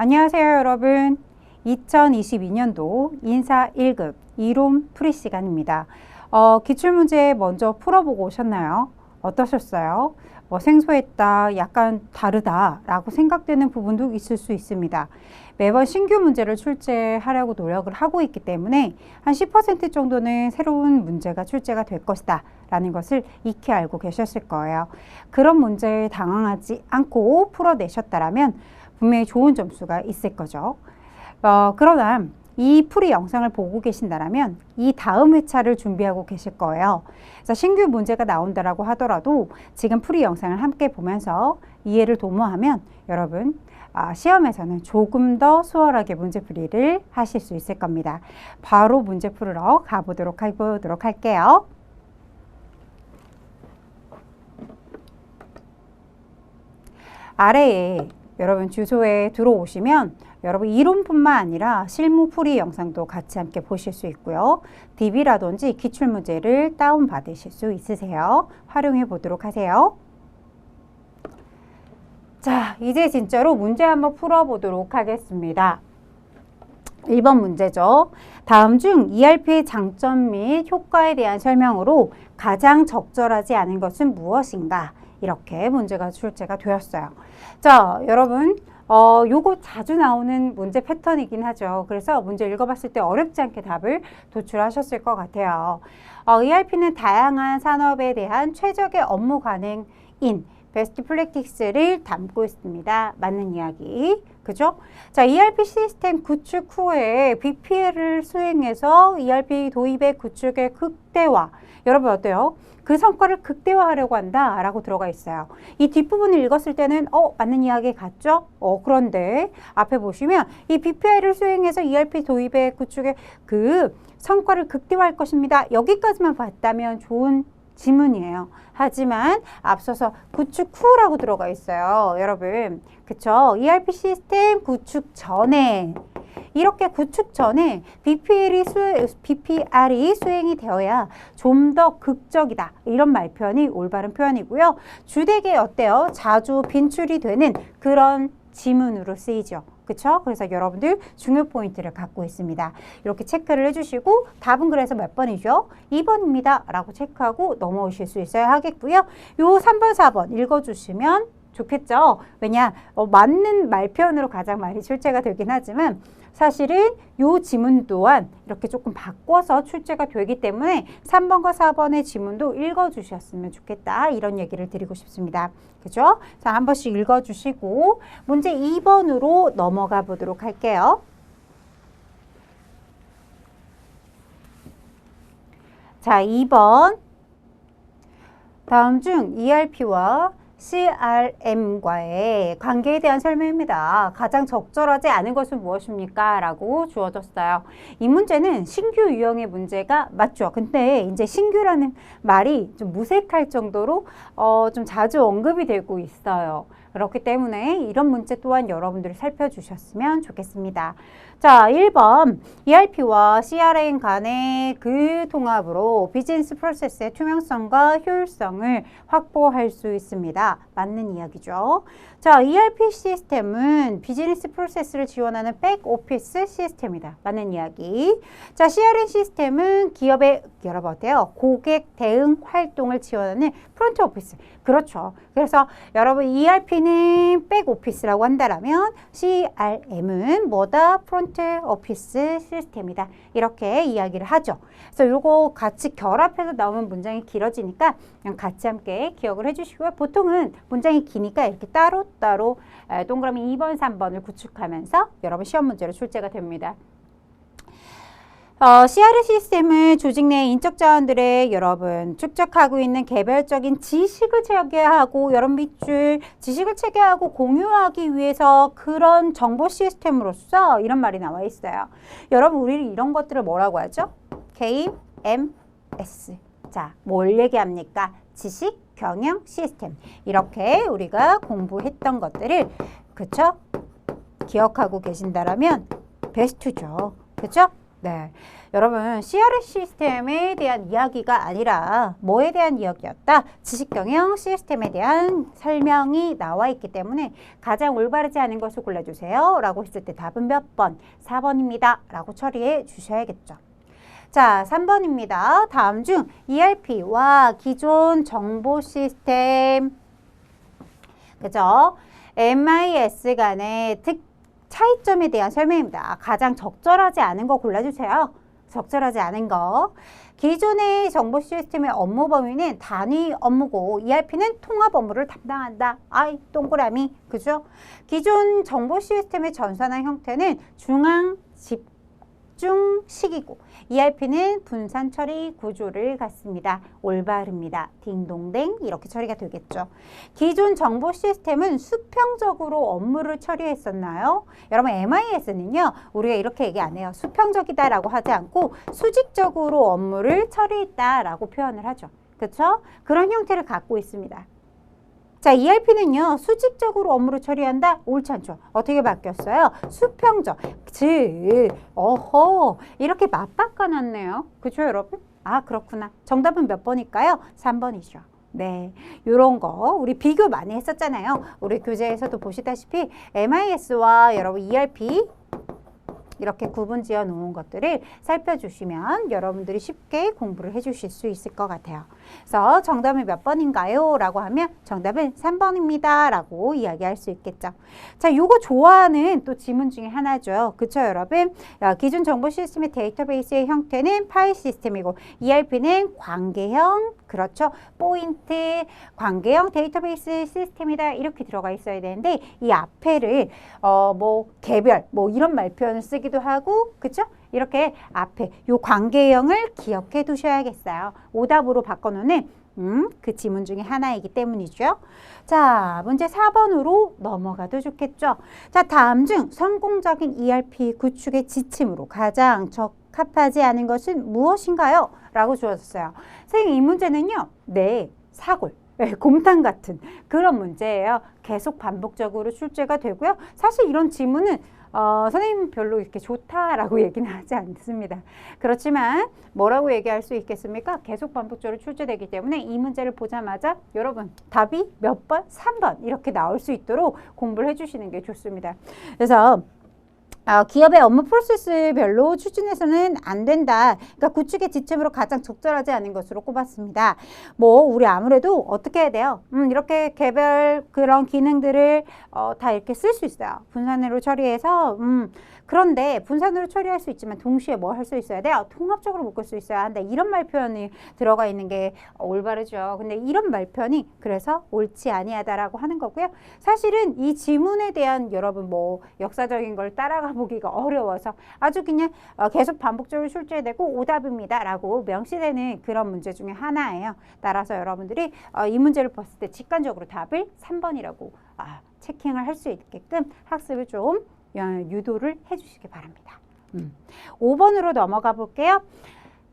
안녕하세요, 여러분. 2022년도 인사 1급 이론 풀이 시간입니다. 기출문제 먼저 풀어보고 오셨나요? 어떠셨어요? 생소했다, 약간 다르다 라고 생각되는 부분도 있을 수 있습니다. 매번 신규 문제를 출제하려고 노력을 하고 있기 때문에 한 10% 정도는 새로운 문제가 출제가 될 것이다 라는 것을 익히 알고 계셨을 거예요. 그런 문제에 당황하지 않고 풀어내셨다라면 분명히 좋은 점수가 있을 거죠. 그러나 이 풀이 영상을 보고 계신다면 이 다음 회차를 준비하고 계실 거예요. 그래서 신규 문제가 나온다라고 하더라도 지금 풀이 영상을 함께 보면서 이해를 도모하면 여러분 시험에서는 조금 더 수월하게 문제풀이를 하실 수 있을 겁니다. 바로 문제 풀으러 가보도록 할게요. 아래에 여러분 주소에 들어오시면 여러분 이론뿐만 아니라 실무 풀이 영상도 같이 함께 보실 수 있고요. DB라든지 기출문제를 다운받으실 수 있으세요. 활용해 보도록 하세요. 자, 이제 진짜로 문제 한번 풀어보도록 하겠습니다. 1번 문제죠. 다음 중 ERP의 장점 및 효과에 대한 설명으로 가장 적절하지 않은 것은 무엇인가? 이렇게 문제가 출제가 되었어요. 자, 여러분 요거 자주 나오는 문제 패턴이긴 하죠. 그래서 문제 읽어봤을 때 어렵지 않게 답을 도출하셨을 것 같아요. ERP는 다양한 산업에 대한 최적의 업무 관행인 베스트 프랙티스를 담고 있습니다. 맞는 이야기. 그죠? 자, ERP 시스템 구축 후에 BPL을 수행해서 ERP 도입의 구축의 극대화. 여러분 어때요? 그 성과를 극대화하려고 한다 라고 들어가 있어요. 이 뒷부분을 읽었을 때는 맞는 이야기 같죠? 그런데 앞에 보시면 이 BPL을 수행해서 ERP 도입의 구축의 그 성과를 극대화할 것입니다. 여기까지만 봤다면 좋은 지문이에요. 하지만 앞서서 구축 후라고 들어가 있어요. 여러분, 그쵸? ERP 시스템 구축 전에 이렇게 구축 전에 BPL이 수행이 되어야 좀 더 극적이다. 이런 말표현이 올바른 표현이고요. 주되게 어때요? 자주 빈출이 되는 그런 지문으로 쓰이죠. 그쵸? 그래서 여러분들 중요 포인트를 갖고 있습니다. 이렇게 체크를 해주시고 답은 그래서 몇 번이죠? 2번입니다. 라고 체크하고 넘어오실 수 있어야 하겠고요. 요 3번, 4번 읽어주시면 좋겠죠? 왜냐? 맞는 말표현으로 가장 많이 출제가 되긴 하지만 사실은 요 지문 또한 이렇게 조금 바꿔서 출제가 되기 때문에 3번과 4번의 지문도 읽어주셨으면 좋겠다. 이런 얘기를 드리고 싶습니다. 그죠? 자, 한 번씩 읽어주시고 문제 2번으로 넘어가 보도록 할게요. 자, 2번. 다음 중 ERP와 CRM과의 관계에 대한 설명입니다. 가장 적절하지 않은 것은 무엇입니까? 라고 주어졌어요. 이 문제는 신규 유형의 문제가 맞죠. 근데 이제 신규라는 말이 좀 무색할 정도로 좀 자주 언급이 되고 있어요. 그렇기 때문에 이런 문제 또한 여러분들이 살펴주셨으면 좋겠습니다. 자, 1번 ERP와 CRM 간의 그 통합으로 비즈니스 프로세스의 투명성과 효율성을 확보할 수 있습니다. 맞는 이야기죠. 자, ERP 시스템은 비즈니스 프로세스를 지원하는 백오피스 시스템이다. 맞는 이야기. 자, CRM 시스템은 기업의 여러분 어때요? 고객 대응 활동을 지원하는 프론트 오피스. 그렇죠. 그래서 여러분 ERP는 백오피스라고 한다면 CRM은 뭐다? 프론트 오피스 시스템이다. 이렇게 이야기를 하죠. 그래서 이거 같이 결합해서 나오면 문장이 길어지니까 그냥 같이 함께 기억을 해주시고요. 보통은 문장이 기니까 이렇게 따로따로 동그라미 2번, 3번을 구축하면서 여러분 시험 문제로 출제가 됩니다. CRM 시스템은 조직 내 인적 자원들의 여러분 축적하고 있는 개별적인 지식을 체계하고 여러 밑줄 지식을 체계하고 공유하기 위해서 그런 정보 시스템으로서 이런 말이 나와 있어요. 여러분 우리 이런 것들을 뭐라고 하죠? KMS. 자, 뭘 얘기합니까? 지식 경영 시스템. 이렇게 우리가 공부했던 것들을 그쵸? 기억하고 계신다라면 베스트죠. 그쵸? 네, 여러분 CRS 시스템에 대한 이야기가 아니라 뭐에 대한 이야기였다? 지식경영 시스템에 대한 설명이 나와 있기 때문에 가장 올바르지 않은 것을 골라주세요 라고 했을 때 답은 몇 번? 4번입니다 라고 처리해 주셔야겠죠. 자, 3번입니다. 다음 중 ERP와 기존 정보 시스템, 그죠? MIS 간의 차이점에 대한 설명입니다. 가장 적절하지 않은 거 골라주세요. 적절하지 않은 거. 기존의 정보 시스템의 업무 범위는 단위 업무고 ERP는 통합 업무를 담당한다. 아이 동그라미. 그죠? 기존 정보 시스템의 전산화 형태는 중앙 집중식이고 ERP는 분산 처리 구조를 갖습니다. 올바릅니다. 딩동댕 이렇게 처리가 되겠죠. 기존 정보 시스템은 수평적으로 업무를 처리했었나요? 여러분 MIS는요. 우리가 이렇게 얘기 안 해요. 수평적이다라고 하지 않고 수직적으로 업무를 처리했다라고 표현을 하죠. 그렇죠? 그런 형태를 갖고 있습니다. 자, ERP는요, 수직적으로 업무를 처리한다? 옳지 않죠. 어떻게 바뀌었어요? 수평적. 즉, 이렇게 맞바꿔놨네요. 그죠, 여러분? 아, 그렇구나. 정답은 몇 번일까요? 3번이죠. 네, 요런 거 우리 비교 많이 했었잖아요. 우리 교재에서도 보시다시피 MIS와 여러분 ERP 이렇게 구분 지어 놓은 것들을 살펴주시면 여러분들이 쉽게 공부를 해주실 수 있을 것 같아요. 그래서 정답은 몇 번인가요? 라고 하면 정답은 3번입니다. 라고 이야기할 수 있겠죠. 자, 요거 좋아하는 또 지문 중에 하나죠. 그쵸, 여러분? 기존 정보 시스템의 데이터베이스의 형태는 파일 시스템이고 ERP는 관계형, 그렇죠. 포인트, 관계형 데이터베이스 시스템이다. 이렇게 들어가 있어야 되는데 이 앞에를 개별 이런 말표현을 쓰기도 하고 그쵸? 이렇게 앞에 요 관계형을 기억해 두셔야겠어요. 오답으로 바꿔놓는 그 지문 중에 하나이기 때문이죠. 자, 문제 4번으로 넘어가도 좋겠죠. 자, 다음 중 성공적인 ERP 구축의 지침으로 가장 적합하지 않은 것은 무엇인가요? 라고 주어졌어요. 선생님, 이 문제는요. 네, 사골. 곰탕 같은 그런 문제예요. 계속 반복적으로 출제가 되고요. 사실 이런 지문은 선생님 별로 이렇게 좋다라고 얘기는 하지 않습니다. 그렇지만 뭐라고 얘기할 수 있겠습니까? 계속 반복적으로 출제되기 때문에 이 문제를 보자마자 여러분 답이 몇 번? 3번 이렇게 나올 수 있도록 공부를 해주시는 게 좋습니다. 그래서 기업의 업무 프로세스별로 추진해서는 안 된다. 그러니까 구축의 지침으로 가장 적절하지 않은 것으로 꼽았습니다. 우리 아무래도 어떻게 해야 돼요? 이렇게 개별 그런 기능들을 다 이렇게 쓸 수 있어요. 분산으로 처리해서 그런데 분산으로 처리할 수 있지만 동시에 뭐 할 수 있어야 돼요? 통합적으로 묶을 수 있어야 한다. 이런 말표현이 들어가 있는 게 올바르죠. 근데 이런 말표현이 그래서 옳지 아니하다라고 하는 거고요. 사실은 이 지문에 대한 여러분 역사적인 걸 따라가 보기가 어려워서 아주 그냥 계속 반복적으로 출제되고 오답입니다 라고 명시되는 그런 문제 중에 하나예요. 따라서 여러분들이 이 문제를 봤을 때 직관적으로 답을 3번이라고 체킹을 할 수 있게끔 학습을 좀 유도를 해주시기 바랍니다. 5번으로 넘어가 볼게요.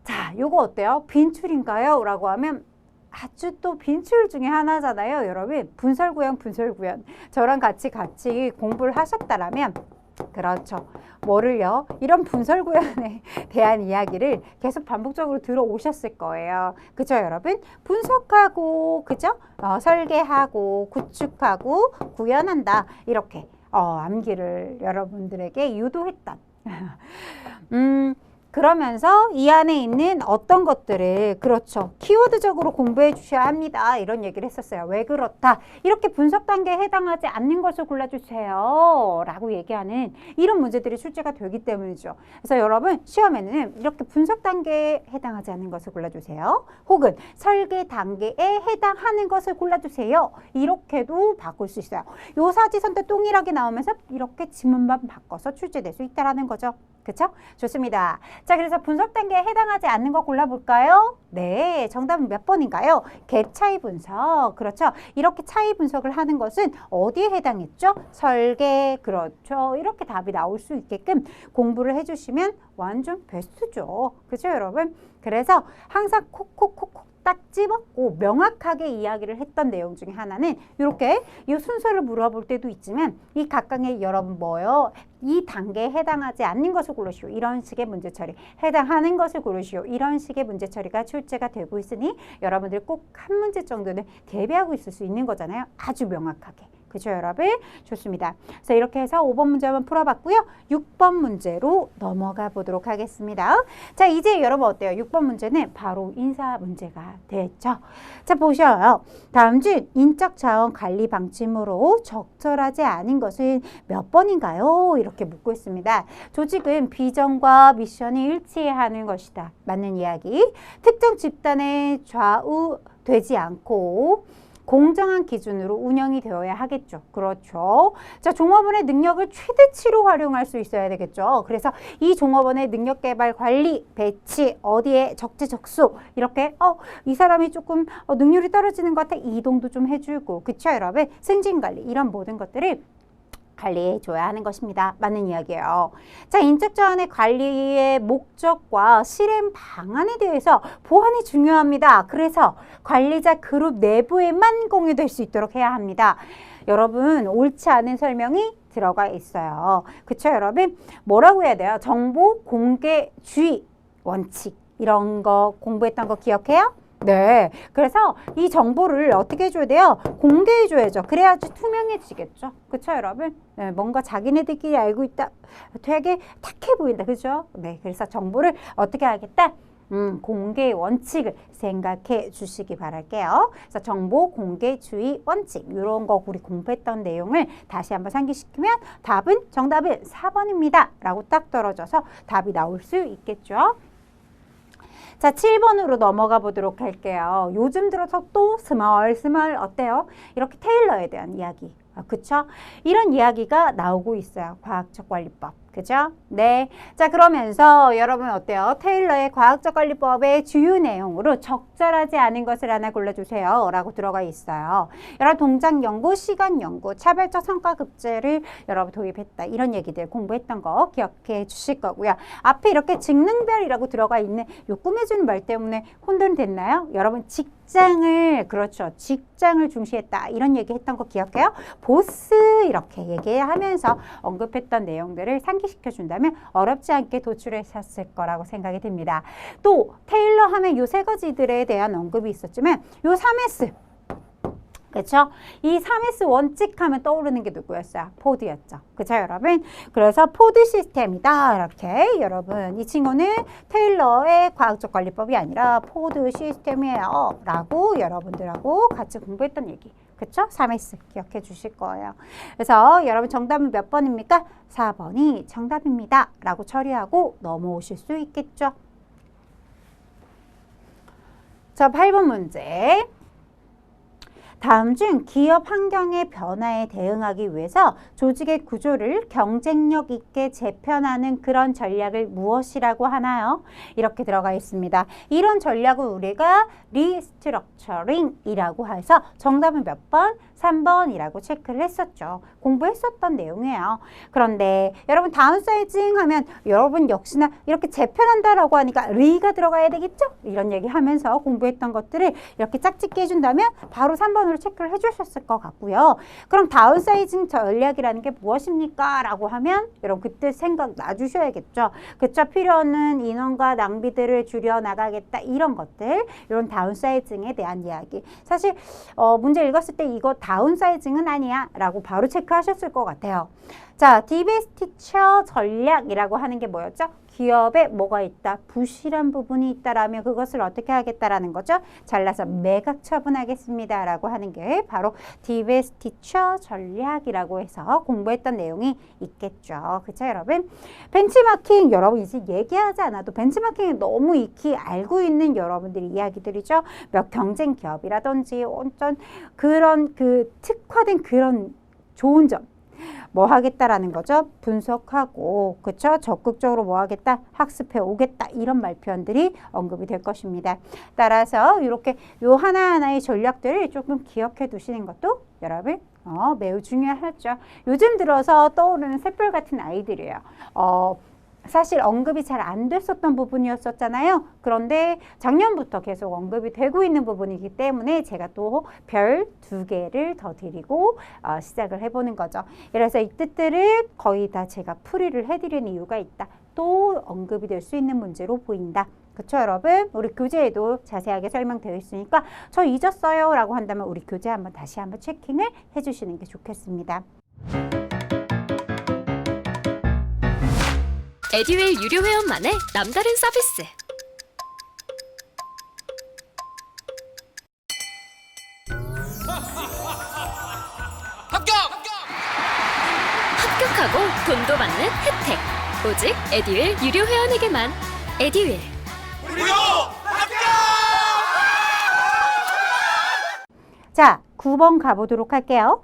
자, 요거 어때요? 빈출인가요? 라고 하면 아주 또 빈출 중에 하나잖아요. 여러분 분설구현. 저랑 같이 공부를 하셨다라면 그렇죠. 뭐를요? 이런 분설구현에 대한 이야기를 계속 반복적으로 들어오셨을 거예요. 그죠, 여러분? 분석하고, 그죠? 설계하고, 구축하고, 구현한다. 이렇게 암기를 여러분들에게 유도했던. 그러면서 이 안에 있는 어떤 것들을 그렇죠. 키워드적으로 공부해 주셔야 합니다. 이런 얘기를 했었어요. 왜 그렇다? 이렇게 분석 단계에 해당하지 않는 것을 골라주세요. 라고 얘기하는 이런 문제들이 출제가 되기 때문이죠. 그래서 여러분 시험에는 이렇게 분석 단계에 해당하지 않는 것을 골라주세요. 혹은 설계 단계에 해당하는 것을 골라주세요. 이렇게도 바꿀 수 있어요. 요 사지선도 동일하게 나오면서 이렇게 지문만 바꿔서 출제될 수 있다는 거죠. 그렇죠? 좋습니다. 자, 그래서 분석 단계에 해당하지 않는 거 골라볼까요? 네, 정답은 몇 번인가요? 갭 차이 분석. 그렇죠? 이렇게 차이 분석을 하는 것은 어디에 해당했죠? 설계. 그렇죠? 이렇게 답이 나올 수 있게끔 공부를 해주시면 완전 베스트죠. 그렇죠, 여러분? 그래서 항상 콕콕콕콕 딱 집었고 명확하게 이야기를 했던 내용 중에 하나는 이렇게 이 순서를 물어볼 때도 있지만 이 각각의 여러분 뭐요? 이 단계에 해당하지 않는 것을 고르시오. 이런 식의 문제 처리. 해당하는 것을 고르시오. 이런 식의 문제 처리가 출제가 되고 있으니 여러분들 꼭 한 문제 정도는 대비하고 있을 수 있는 거잖아요. 아주 명확하게. 그죠, 여러분? 좋습니다. 그래서 이렇게 해서 5번 문제 한번 풀어봤고요. 6번 문제로 넘어가 보도록 하겠습니다. 자, 이제 여러분 어때요? 6번 문제는 바로 인사 문제가 됐죠. 자, 보셔요. 다음 중 인적 자원 관리 방침으로 적절하지 않은 것은 몇 번인가요? 이렇게 묻고 있습니다. 조직은 비전과 미션이 일치하는 것이다. 맞는 이야기. 특정 집단의 좌우되지 않고 공정한 기준으로 운영이 되어야 하겠죠. 그렇죠. 자, 종업원의 능력을 최대치로 활용할 수 있어야 되겠죠. 그래서 이 종업원의 능력 개발, 관리, 배치, 어디에 적재적소 이렇게 이 사람이 조금 능률이 떨어지는 것 같아 이동도 좀 해주고 그쵸 여러분? 승진 관리 이런 모든 것들을 관리해줘야 하는 것입니다. 맞는 이야기예요. 자, 인적 자원의 관리의 목적과 실행 방안에 대해서 보완이 중요합니다. 그래서 관리자 그룹 내부에만 공유될 수 있도록 해야 합니다. 여러분, 옳지 않은 설명이 들어가 있어요. 그쵸, 여러분? 뭐라고 해야 돼요? 정보 공개주의 원칙. 이런 거 공부했던 거 기억해요? 네. 그래서 이 정보를 어떻게 해줘야 돼요? 공개해줘야죠. 그래야지 투명해지겠죠. 그쵸, 여러분? 네, 뭔가 자기네들끼리 알고 있다. 되게 탁해 보인다. 그죠? 네. 그래서 정보를 어떻게 하겠다? 공개 원칙을 생각해 주시기 바랄게요. 그래서 정보 공개주의 원칙 이런 거 우리 공부했던 내용을 다시 한번 상기시키면 정답은 4번입니다. 라고 딱 떨어져서 답이 나올 수 있겠죠. 자, 7번으로 넘어가 보도록 할게요. 요즘 들어서 또 스멀스멀 어때요? 이렇게 테일러에 대한 이야기. 그쵸? 이런 이야기가 나오고 있어요. 과학적 관리법. 그죠? 네. 자, 그러면서 여러분 어때요? 테일러의 과학적 관리법의 주요 내용으로 적절하지 않은 것을 하나 골라주세요. 라고 들어가 있어요. 여러분 동작 연구, 시간 연구, 차별적 성과 급제를 여러분 도입했다. 이런 얘기들 공부했던 거 기억해 주실 거고요. 앞에 이렇게 직능별이라고 들어가 있는 요 꾸며주는 말 때문에 혼돈됐나요? 여러분 그렇죠. 직장을 중시했다. 이런 얘기 했던 거 기억해요? 보스 이렇게 얘기하면서 언급했던 내용들을 상기시켜 준다면 어렵지 않게 도출하셨을 거라고 생각이 듭니다. 또 테일러 하면 요 세 가지들에 대한 언급이 있었지만 요 3S 그렇죠? 이 3S 원칙 하면 떠오르는 게 누구였어요? 포드였죠. 그렇죠, 여러분? 그래서 포드 시스템이다. 이렇게 여러분 이 친구는 테일러의 과학적 관리법이 아니라 포드 시스템이에요. 라고 여러분들하고 같이 공부했던 얘기. 그쵸? 3S 기억해 주실 거예요. 그래서 여러분 정답은 몇 번입니까? 4번이 정답입니다. 라고 처리하고 넘어오실 수 있겠죠. 자, 8번 문제. 다음 중 기업 환경의 변화에 대응하기 위해서 조직의 구조를 경쟁력 있게 재편하는 그런 전략을 무엇이라고 하나요? 이렇게 들어가 있습니다. 이런 전략을 우리가 리스트럭처링이라고 해서 정답은 몇 번? 3번이라고 체크를 했었죠. 공부했었던 내용이에요. 그런데 여러분 다운사이징 하면 여러분 역시나 이렇게 재편한다라고 하니까 리가 들어가야 되겠죠? 이런 얘기 하면서 공부했던 것들을 이렇게 짝짓기 해준다면 바로 3번으로 체크를 해주셨을 것 같고요. 그럼 다운사이징 전략이라는 게 무엇입니까? 라고 하면 여러분 그때 생각 놔주셔야겠죠. 그쵸? 필요 없는 인원과 낭비들을 줄여나가겠다. 이런 것들, 이런 다운사이징에 대한 이야기. 사실 문제 읽었을 때 이거 다운사이징은 아니야 라고 바로 체크하셨을 것 같아요. 자, 디베스티처 전략이라고 하는 게 뭐였죠? 기업에 뭐가 있다? 부실한 부분이 있다라면 그것을 어떻게 하겠다라는 거죠? 잘라서 매각 처분하겠습니다 라고 하는 게 바로 디베스티처 전략이라고 해서 공부했던 내용이 있겠죠. 그쵸, 여러분? 벤치마킹, 여러분 이제 얘기하지 않아도 벤치마킹이 너무 익히 알고 있는 여러분들이 이야기들이죠. 몇 경쟁 기업이라든지 어떤 그런 특화된 그런 좋은 점. 뭐 하겠다라는 거죠? 분석하고, 그쵸? 적극적으로 뭐 하겠다? 학습해 오겠다. 이런 말 표현들이 언급이 될 것입니다. 따라서 이렇게 요 하나하나의 전략들을 조금 기억해 두시는 것도 여러분 매우 중요하죠. 요즘 들어서 떠오르는 샛별 같은 아이들이에요. 사실 언급이 잘 안 됐었던 부분이었었잖아요. 그런데 작년부터 계속 언급이 되고 있는 부분이기 때문에 제가 또 별 2개를 더 드리고 시작을 해보는 거죠. 그래서 이 뜻들을 거의 다 제가 풀이를 해드리는 이유가 있다. 또 언급이 될 수 있는 문제로 보인다. 그쵸 여러분? 우리 교재에도 자세하게 설명되어 있으니까 저 잊었어요 라고 한다면 우리 교재 다시 한번 체킹을 해주시는 게 좋겠습니다. 에듀윌 유료 회원만의 남다른 서비스. 합격하고 돈도 받는 혜택. 오직 에듀윌 유료 회원에게만. 에듀윌. 무료 합격! 자, 9번 가보도록 할게요.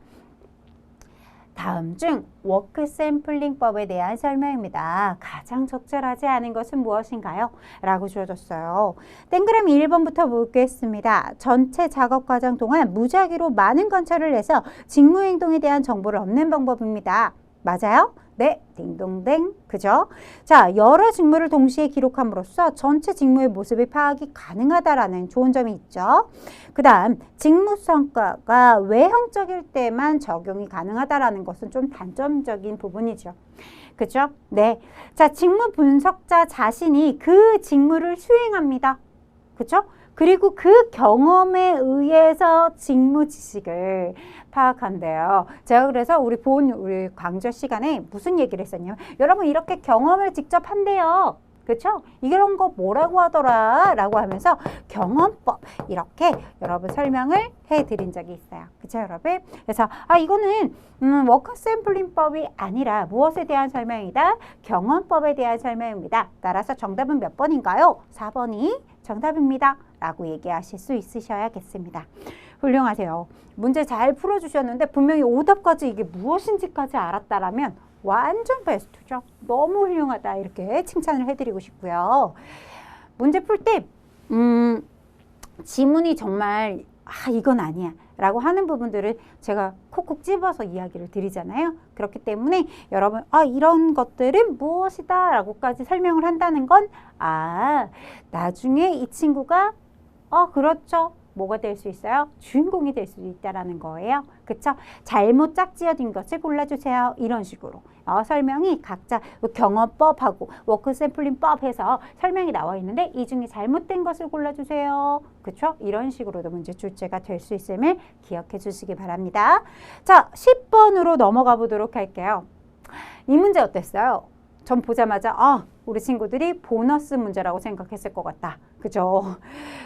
다음 중 워크 샘플링법에 대한 설명입니다. 가장 적절하지 않은 것은 무엇인가요? 라고 주어졌어요. 동그라미 1번부터 보겠습니다. 전체 작업 과정 동안 무작위로 많은 관찰을 해서 직무 행동에 대한 정보를 얻는 방법입니다. 맞아요? 네, 딩동댕. 그죠? 자, 여러 직무를 동시에 기록함으로써 전체 직무의 모습이 파악이 가능하다라는 좋은 점이 있죠. 그 다음, 직무 성과가 외형적일 때만 적용이 가능하다라는 것은 좀 단점적인 부분이죠. 그죠? 네. 자, 직무 분석자 자신이 그 직무를 수행합니다. 그죠? 그리고 그 경험에 의해서 직무 지식을 파악한대요. 제가 그래서 우리 강좌 시간에 무슨 얘기를 했었냐면 여러분 이렇게 경험을 직접 한대요. 그렇죠? 이런 거 뭐라고 하더라? 라고 하면서 경험법 이렇게 여러분 설명을 해드린 적이 있어요. 그렇죠 여러분? 그래서 이거는 워크 샘플링법이 아니라 무엇에 대한 설명이다? 경험법에 대한 설명입니다. 따라서 정답은 몇 번인가요? 4번이 정답입니다. 라고 얘기하실 수 있으셔야겠습니다. 훌륭하세요. 문제 잘 풀어주셨는데 분명히 오답까지 이게 무엇인지까지 알았다라면 완전 베스트죠. 너무 훌륭하다 이렇게 칭찬을 해드리고 싶고요. 문제 풀 때 지문이 정말 이건 아니야 라고 하는 부분들을 제가 콕콕 집어서 이야기를 드리잖아요. 그렇기 때문에 여러분 이런 것들은 무엇이다 라고까지 설명을 한다는 건 나중에 이 친구가 그렇죠. 뭐가 될 수 있어요? 주인공이 될 수 있다라는 거예요. 그쵸? 잘못 짝지어진 것을 골라주세요. 이런 식으로 설명이 각자 경험법하고 워크 샘플링법 해서 설명이 나와 있는데 이 중에 잘못된 것을 골라주세요. 그쵸? 이런 식으로도 문제 출제가 될 수 있음을 기억해 주시기 바랍니다. 자, 10번으로 넘어가 보도록 할게요. 이 문제 어땠어요? 전 보자마자 우리 친구들이 보너스 문제라고 생각했을 것 같다. 그죠?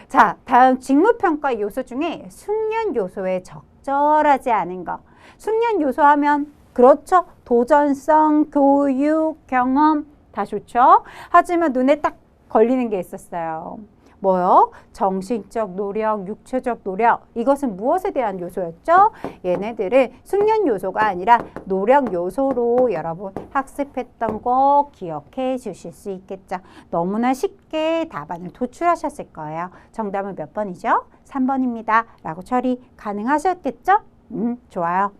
자, 다음 직무평가 요소 중에 숙련 요소에 적절하지 않은 거. 숙련 요소 하면 그렇죠. 도전성, 교육, 경험 다 좋죠. 하지만 눈에 딱 걸리는 게 있었어요. 뭐요? 정신적 노력, 육체적 노력. 이것은 무엇에 대한 요소였죠? 얘네들은 숙련 요소가 아니라 노력 요소로 여러분 학습했던 거 기억해 주실 수 있겠죠? 너무나 쉽게 답안을 도출하셨을 거예요. 정답은 몇 번이죠? 3번입니다. 라고 처리 가능하셨겠죠? 좋아요.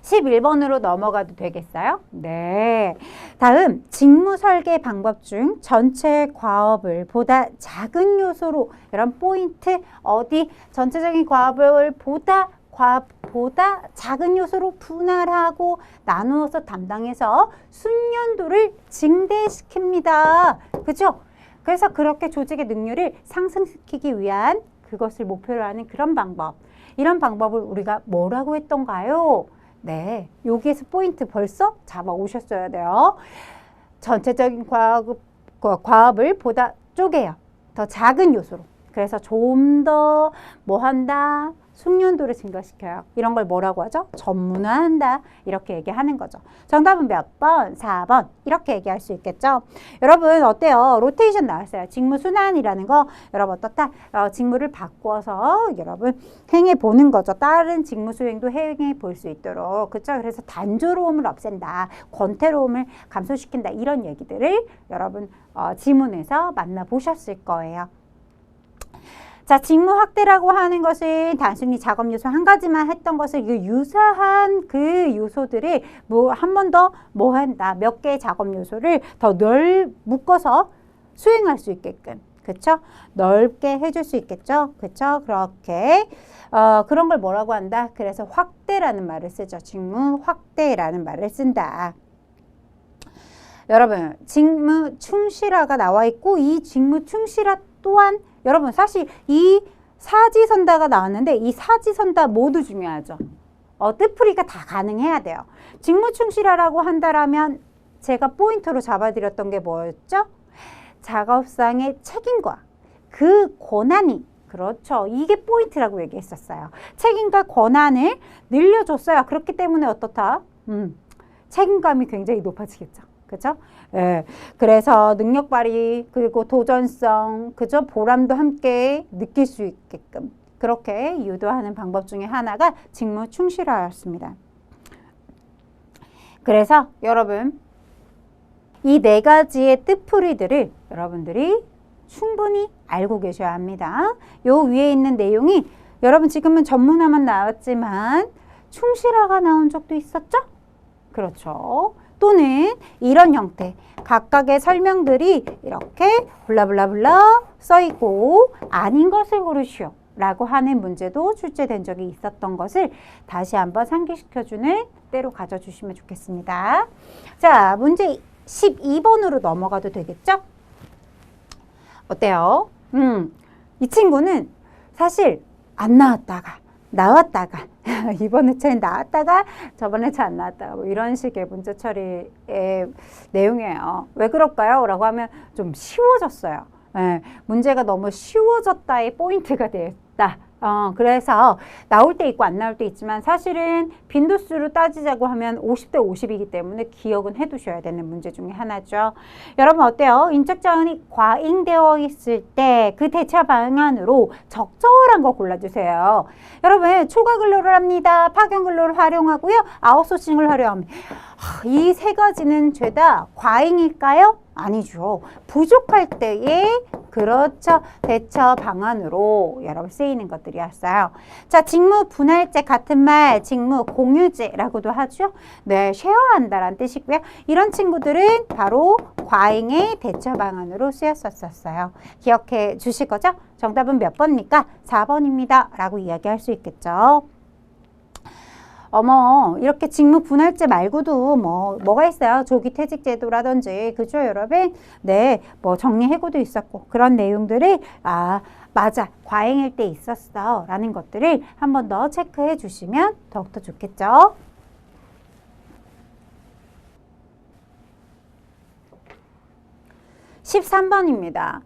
11번으로 넘어가도 되겠어요? 네. 다음 직무 설계 방법 중 전체 과업을 보다 작은 요소로 이런 포인트 어디 전체적인 과업을 보다 작은 요소로 분할하고 나누어서 담당해서 숙련도를 증대시킵니다. 그죠? 그래서 그렇게 조직의 능률을 상승시키기 위한 그것을 목표로 하는 그런 방법. 이런 방법을 우리가 뭐라고 했던가요? 네, 여기에서 포인트 벌써 잡아 오셨어야 돼요. 전체적인 과업을 보다 쪼개요. 더 작은 요소로. 그래서 좀 더 뭐 한다? 숙련도를 증가시켜요. 이런 걸 뭐라고 하죠? 전문화한다. 이렇게 얘기하는 거죠. 정답은 몇 번? 4번. 이렇게 얘기할 수 있겠죠. 여러분 어때요? 로테이션 나왔어요. 직무 순환이라는 거 여러분 어떻다? 직무를 바꿔서 여러분 행해 보는 거죠. 다른 직무 수행도 행해 볼 수 있도록. 그렇죠? 그래서 단조로움을 없앤다. 권태로움을 감소시킨다. 이런 얘기들을 여러분 지문에서 만나보셨을 거예요. 자, 직무 확대라고 하는 것은 단순히 작업 요소 한 가지만 했던 것을 유사한 그 요소들이 뭐 한 번 더 뭐 한다. 몇 개의 작업 요소를 더 묶어서 수행할 수 있게끔. 그쵸? 넓게 해줄 수 있겠죠? 그쵸? 그렇게 그런 걸 뭐라고 한다? 그래서 확대라는 말을 쓰죠. 직무 확대라는 말을 쓴다. 여러분, 직무 충실화가 나와 있고 이 직무 충실화 또한 여러분 사실 이 사지선다가 나왔는데 이 사지선다 모두 중요하죠. 뜻풀이가 다 가능해야 돼요. 직무 충실화라고 한다라면 제가 포인트로 잡아드렸던 게 뭐였죠? 작업상의 책임과 그 권한이 그렇죠. 이게 포인트라고 얘기했었어요. 책임과 권한을 늘려줬어요. 그렇기 때문에 어떻다? 책임감이 굉장히 높아지겠죠. 그죠? 예. 그래서 능력 발휘 그리고 도전성 그죠? 보람도 함께 느낄 수 있게끔 그렇게 유도하는 방법 중에 하나가 직무 충실화였습니다. 그래서 여러분 이 네 가지의 뜻풀이들을 여러분들이 충분히 알고 계셔야 합니다. 요 위에 있는 내용이 여러분 지금은 전문화만 나왔지만 충실화가 나온 적도 있었죠? 그렇죠. 또는 이런 형태 각각의 설명들이 이렇게 블라블라블라 써있고 아닌 것을 고르시오 라고 하는 문제도 출제된 적이 있었던 것을 다시 한번 상기시켜주는 때로 가져주시면 좋겠습니다. 자, 문제 12번으로 넘어가도 되겠죠? 어때요? 이 친구는 사실 안 나왔다가 나왔다가 이번 회차엔 나왔다가 저번 회차 안 나왔다가 뭐 이런 식의 문제 처리의 내용이에요. 왜 그럴까요? 라고 하면 좀 쉬워졌어요. 네, 문제가 너무 쉬워졌다의 포인트가 됐다. 그래서 나올 때 있고 안 나올 때 있지만 사실은 빈도수로 따지자고 하면 50대 50이기 때문에 기억은 해두셔야 되는 문제 중에 하나죠. 여러분 어때요? 인적 자원이 과잉되어 있을 때 그 대처 방안으로 적절한 거 골라주세요. 여러분 초과 근로를 합니다. 파견 근로를 활용하고요. 아웃소싱을 활용합니다. 이 세 가지는 죄다 과잉일까요? 아니죠. 부족할 때에 그렇죠. 대처 방안으로 여러분 쓰이는 것들이었어요. 자, 직무 분할제 같은 말, 직무 공유제라고도 하죠. 네, 쉐어한다라는 뜻이고요. 이런 친구들은 바로 과잉의 대처 방안으로 쓰였었어요. 기억해 주실 거죠? 정답은 몇 번입니까? 4번입니다. 라고 이야기할 수 있겠죠. 이렇게 직무 분할제 말고도 뭐가 있어요? 조기 퇴직 제도라든지, 그죠, 여러분? 네, 뭐 정리해고도 있었고, 그런 내용들을, 맞아, 과잉일 때 있었어. 라는 것들을 한 번 더 체크해 주시면 더욱더 좋겠죠? (13번입니다)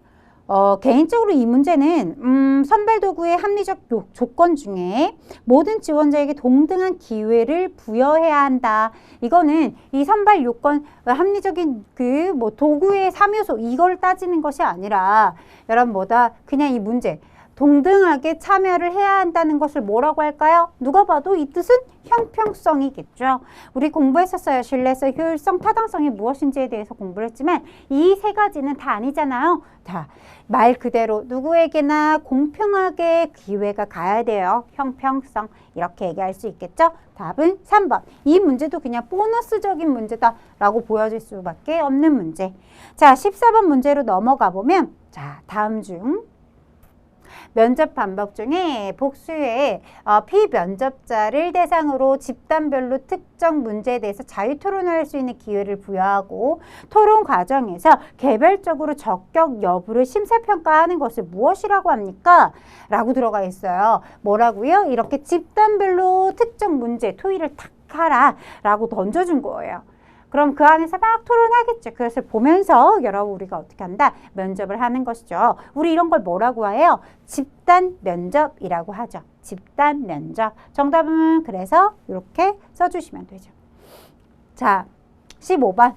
개인적으로 이 문제는 선발도구의 합리적 조건 중에 모든 지원자에게 동등한 기회를 부여해야 한다. 이거는 이 선발 요건 합리적인 도구의 3요소 이걸 따지는 것이 아니라 여러분 그냥 이 문제 동등하게 참여를 해야 한다는 것을 뭐라고 할까요? 누가 봐도 이 뜻은 형평성이겠죠. 우리 공부했었어요. 신뢰성, 효율성, 타당성이 무엇인지에 대해서 공부를 했지만 이 세 가지는 다 아니잖아요. 자, 말 그대로 누구에게나 공평하게 기회가 가야 돼요. 형평성 이렇게 얘기할 수 있겠죠. 답은 3번. 이 문제도 그냥 보너스적인 문제다라고 보여질 수밖에 없는 문제. 자, 14번 문제로 넘어가 보면 자, 다음 중 면접 방법 중에 복수의 피면접자를 대상으로 집단별로 특정 문제에 대해서 자유 토론할 수 있는 기회를 부여하고 토론 과정에서 개별적으로 적격 여부를 심사평가하는 것을 무엇이라고 합니까? 라고 들어가 있어요. 뭐라고요? 이렇게 집단별로 특정 문제 토의를 탁 하라 라고 던져준 거예요. 그럼 그 안에서 막 토론하겠죠. 그래서 보면서 여러분 우리가 어떻게 한다? 면접을 하는 것이죠. 우리 이런 걸 뭐라고 해요? 집단 면접이라고 하죠. 집단 면접. 정답은 그래서 이렇게 써주시면 되죠. 자, 15번.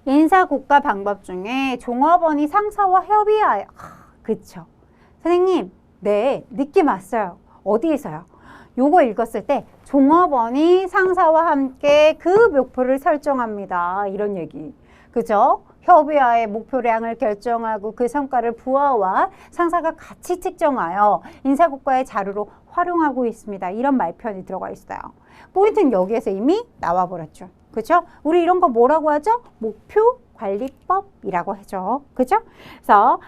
인사고과 방법 중에 종업원이 상사와 협의하여. 그쵸. 선생님, 네, 느낌 왔어요. 어디에서요? 요거 읽었을 때 종업원이 상사와 함께 그 목표를 설정합니다. 이런 얘기. 그죠? 협의하에 목표량을 결정하고 그 성과를 부하와 상사가 같이 측정하여 인사고과의 자료로 활용하고 있습니다. 이런 말편이 들어가 있어요. 포인트는 여기에서 이미 나와버렸죠. 그죠? 우리 이런 거 뭐라고 하죠? 목표관리법이라고 하죠. 그죠? 그래서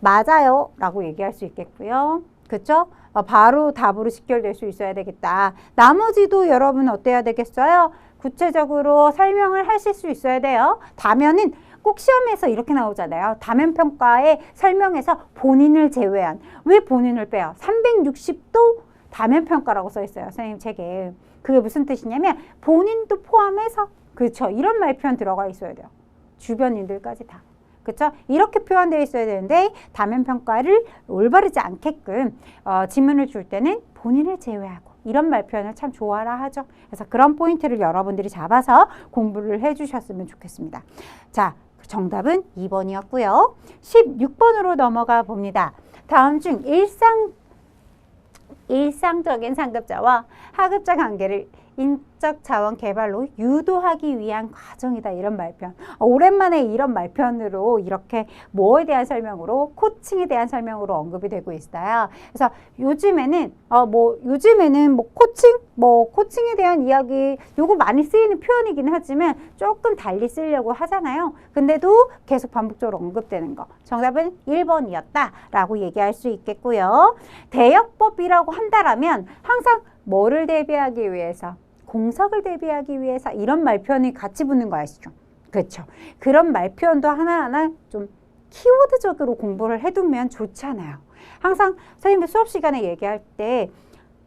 맞아요 라고 얘기할 수 있겠고요. 그죠? 바로 답으로 직결될 수 있어야 되겠다. 나머지도 여러분 어때야 되겠어요? 구체적으로 설명을 하실 수 있어야 돼요. 다면은 꼭 시험에서 이렇게 나오잖아요. 다면 평가에 설명에서 본인을 제외한. 왜 본인을 빼요? 360도 다면 평가라고 써 있어요. 선생님 책에. 그게 무슨 뜻이냐면 본인도 포함해서 그렇죠. 이런 말표현 들어가 있어야 돼요. 주변인들까지 다. 그렇죠? 이렇게 표현되어 있어야 되는데 다면 평가를 올바르지 않게끔 지문을 줄 때는 본인을 제외하고 이런 말표현을 참 좋아라 하죠. 그래서 그런 포인트를 여러분들이 잡아서 공부를 해주셨으면 좋겠습니다. 자, 정답은 2번이었고요. 16번으로 넘어가 봅니다. 다음 중 일상적인 상급자와 하급자 관계를 인적 자원 개발로 유도하기 위한 과정이다. 이런 말편. 오랜만에 이런 말편으로 이렇게 뭐에 대한 설명으로 코칭에 대한 설명으로 언급이 되고 있어요. 그래서 요즘에는 코칭에 대한 이야기 요거 많이 쓰이는 표현이긴 하지만 조금 달리 쓰려고 하잖아요. 근데도 계속 반복적으로 언급되는 거. 정답은 1번이었다라고 얘기할 수 있겠고요. 대역법이라고 한다라면 항상 뭐를 대비하기 위해서? 공석을 대비하기 위해서 이런 말표현이 같이 붙는 거 아시죠? 그렇죠. 그런 말표현도 하나하나 좀 키워드적으로 공부를 해두면 좋잖아요. 항상 선생님들 수업 시간에 얘기할 때